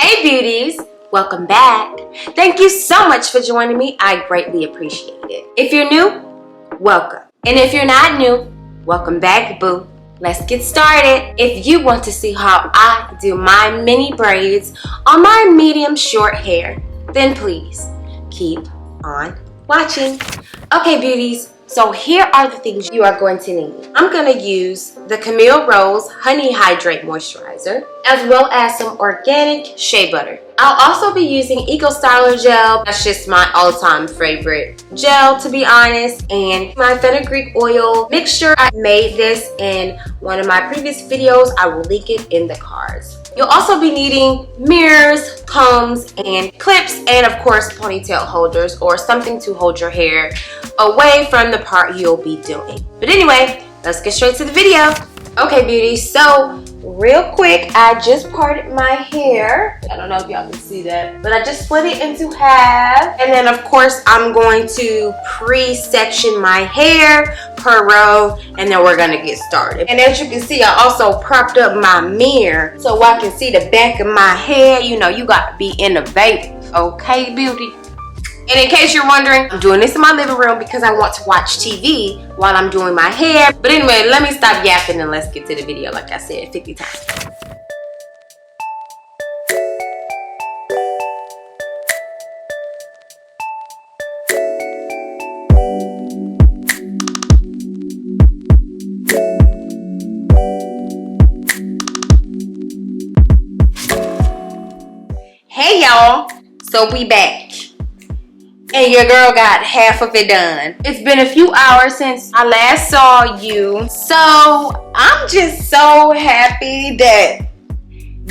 Hey beauties, welcome back. Thank you so much for joining me. I greatly appreciate it. If you're new, welcome. And if you're not new, welcome back, boo. Let's get started. If you want to see how I do my mini braids on my medium short hair, then please keep on watching. Okay beauties, so here are the things you are going to need. I'm going to use the Camille Rose Honey Hydrate Moisturizer, as well as some organic shea butter. I'll also be using Eco Styler gel. That's just my all-time favorite gel, to be honest. And my fenugreek oil mixture. I made this in one of my previous videos. I will link it in the cards. You'll also be needing mirrors, combs, and clips, and of course ponytail holders or something to hold your hair away from the part you'll be doing. But anyway, let's get straight to the video. Okay beauties, so real quick, I just parted my hair. I don't know if y'all can see that, but I just split it into half. And then of course I'm going to pre-section my hair per row, and then we're gonna get started. And as you can see, I also propped up my mirror so I can see the back of my hair. You know, you gotta be innovative, okay beauty? And in case you're wondering, I'm doing this in my living room because I want to watch TV while I'm doing my hair. But anyway, let me stop yapping and let's get to the video, like I said 50 times. Hey y'all, so we back. And your girl got half of it done. It's been a few hours since I last saw you. So I'm just so happy that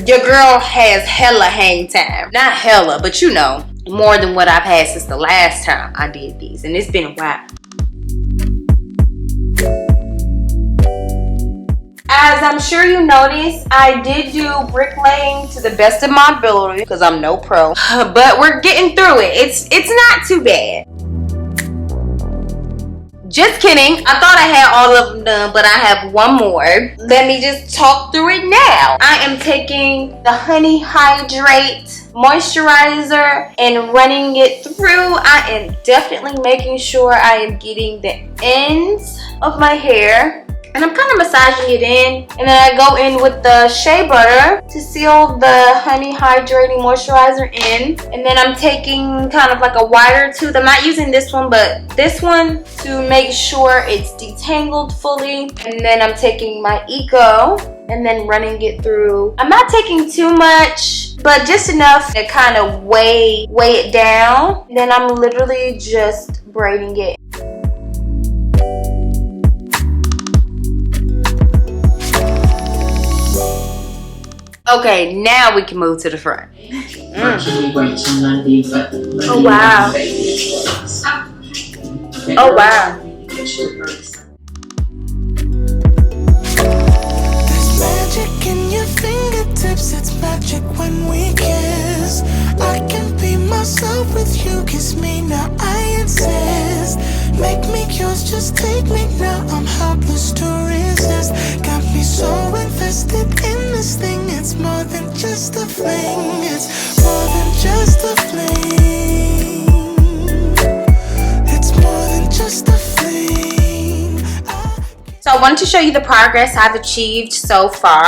your girl has hella hang time. Not hella, but you know, more than what I've had since the last time I did these. And it's been a while. As I'm sure you noticed, I did do bricklaying to the best of my ability because I'm no pro, but we're getting through it. It's not too bad. Just kidding. I thought I had all of them done, but I have one more. Let me just talk through it now. I am taking the Honey Hydrate moisturizer and running it through. I am definitely making sure I am getting the ends of my hair. And I'm kind of massaging it in, and then I go in with the shea butter to seal the honey hydrating moisturizer in. And then I'm taking kind of like a wider tooth. I'm not using this one, but this one to make sure it's detangled fully. And then I'm taking my Eco and then running it through. I'm not taking too much, but just enough to kind of weigh it down. And then I'm literally just braiding it. Okay, now we can move to the front. Oh wow. Oh wow. There's magic in your fingertips, it's magic when we kiss. I can be myself with you, kiss me now, I insist. Make me yours, just take me now, I'm helpless to resist. Got me so invested in this thing, it's more than just a fling. It's more than just a fling. It's more than just a fling. So I wanted to show you the progress I've achieved so far.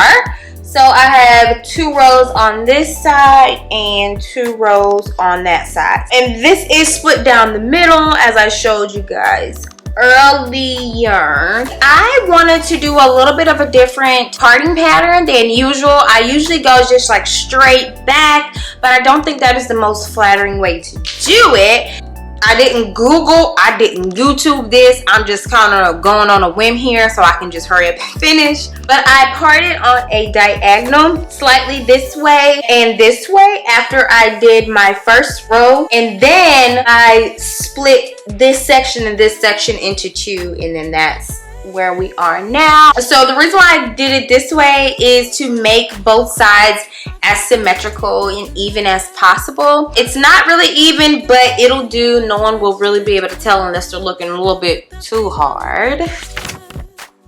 So I have 2 rows on this side and 2 rows on that side. And this is split down the middle as I showed you guys earlier. I wanted to do a little bit of a different parting pattern than usual. I usually go just like straight back, but I don't think that is the most flattering way to do it. I didn't Google, I didn't YouTube this. I'm just kind of going on a whim here so I can just hurry up and finish. But I parted on a diagonal slightly this way and this way after I did my first row. And then I split this section and this section into 2, and then that's where we are now. So the reason why I did it this way is to make both sides as symmetrical and even as possible. It's not really even, but it'll do. No one will really be able to tell unless they're looking a little bit too hard.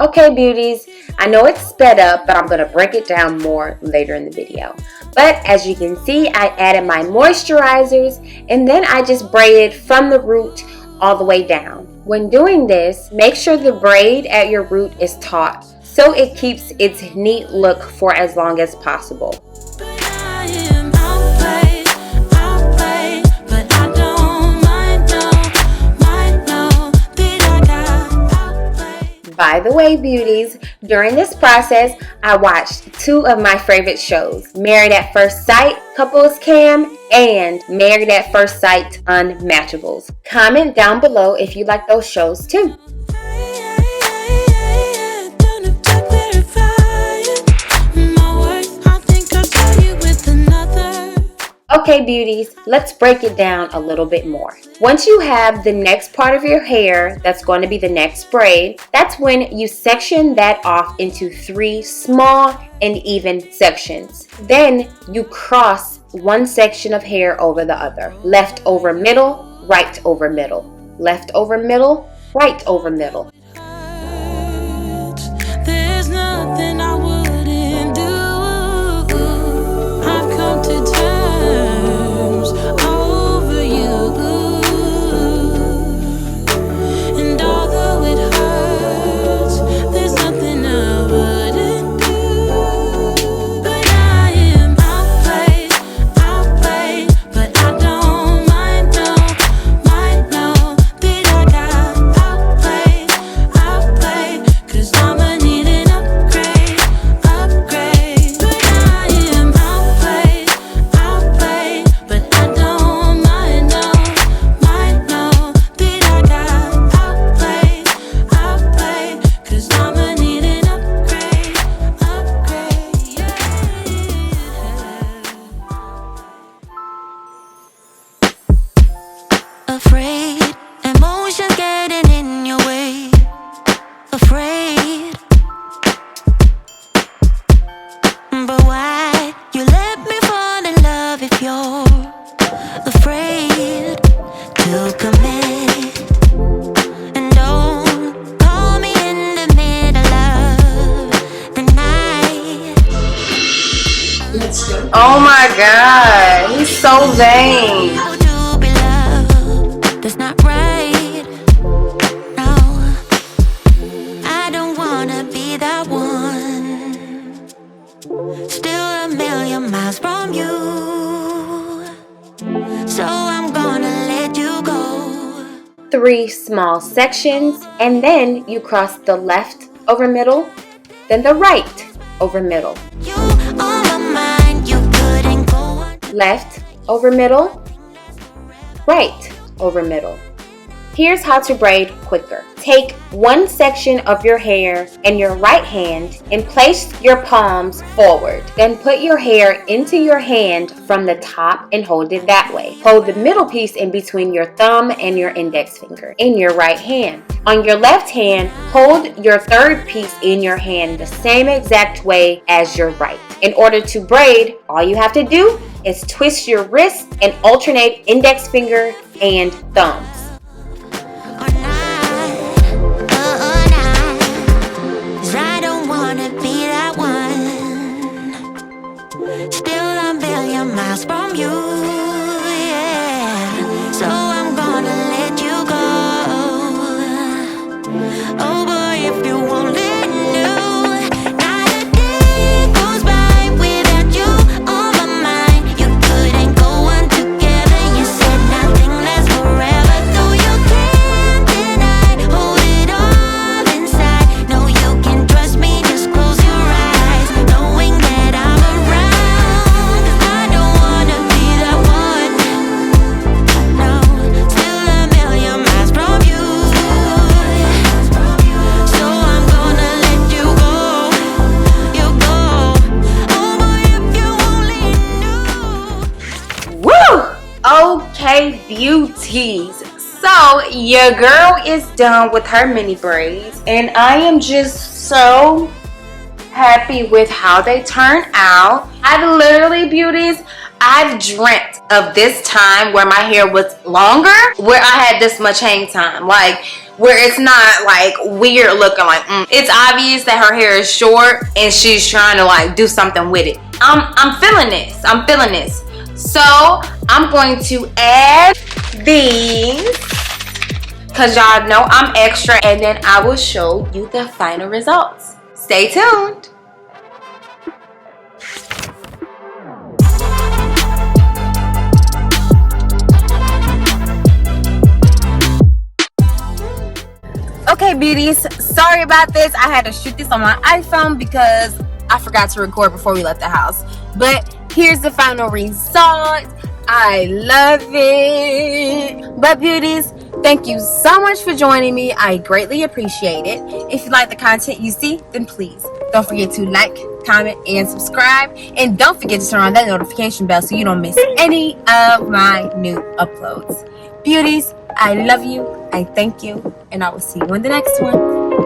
Okay, beauties, I know it's sped up, but I'm going to break it down more later in the video. But as you can see, I added my moisturizers and then I just braided from the root all the way down. When doing this, make sure the braid at your root is taut so it keeps its neat look for as long as possible. By the way, beauties, during this process, I watched two of my favorite shows, Married at First Sight, Couples Cam, and Married at First Sight Unmatchables. Comment down below if you like those shows too. Okay, beauties, let's break it down a little bit more. Once you have the next part of your hair that's going to be the next braid, that's when you section that off into 3 small and even sections. Then you cross one section of hair over the other. Left over middle, right over middle. Left over middle, right over middle. There's nothing I wouldn't do. I've come to terms over you. And although it hurts, there's nothing I wouldn't do. But I am outplayed, but I don't mind, no that I got outplayed, 'cause I'ma need an upgrade. But I am outplayed, but I don't mind, no that I got outplayed, 'cause I'ma need an upgrade, yeah. Afraid, emotions getting in your way. Afraid, but why you let me fall in love if you're afraid to commit? And don't call me in the middle of the night. Oh my God, he's so vain. Would you be loved? That's not right. No, I don't wanna be that one. Still a million miles from you. So I'm gonna let you go. 3 small sections, and then you cross the left over middle, then the right over middle. You on my mind, you couldn't go on. Left over middle, right over middle. Here's how to braid quicker. Take one section of your hair in your right hand and place your palms forward. Then put your hair into your hand from the top and hold it that way. Hold the middle piece in between your thumb and your index finger in your right hand. On your left hand, hold your third piece in your hand the same exact way as your right. In order to braid, all you have to do is twist your wrist and alternate index finger and thumbs. Or not, 'cause I don't wanna be that one. Still a million miles from you, yeah. So I'm gonna let you go. Oh boy, if you only knew, not a day goes by without you on my mind. You couldn't go on together. You said nothing lasts forever, though you can't deny. Hold it all inside. No, you can trust me. Just close your eyes, knowing that I'm around. 'Cause I don't wanna be that one. No, still a million miles from you. So I'm gonna let you go. You go. Oh boy, if you only knew. Woo! Okay, beauties. So your girl is done with her mini braids, and I am just so happy with how they turn out. I literally, beauties, I've dreamt of this time where my hair was longer, where I had this much hang time, like where it's not like weird looking, like it's obvious that her hair is short and she's trying to like do something with it. I'm feeling this. I'm feeling this. So I'm going to add these because y'all know I'm extra, and then I will show you the final results. Stay tuned. Okay, beauties, sorry about this. I had to shoot this on my iPhone because I forgot to record before we left the house. But here's the final result. I love it. But beauties, thank you so much for joining me. I greatly appreciate it. If you like the content you see, then please don't forget to like, comment, and subscribe. And don't forget to turn on that notification bell so you don't miss any of my new uploads. Beauties, I love you, I thank you, and I will see you in the next one.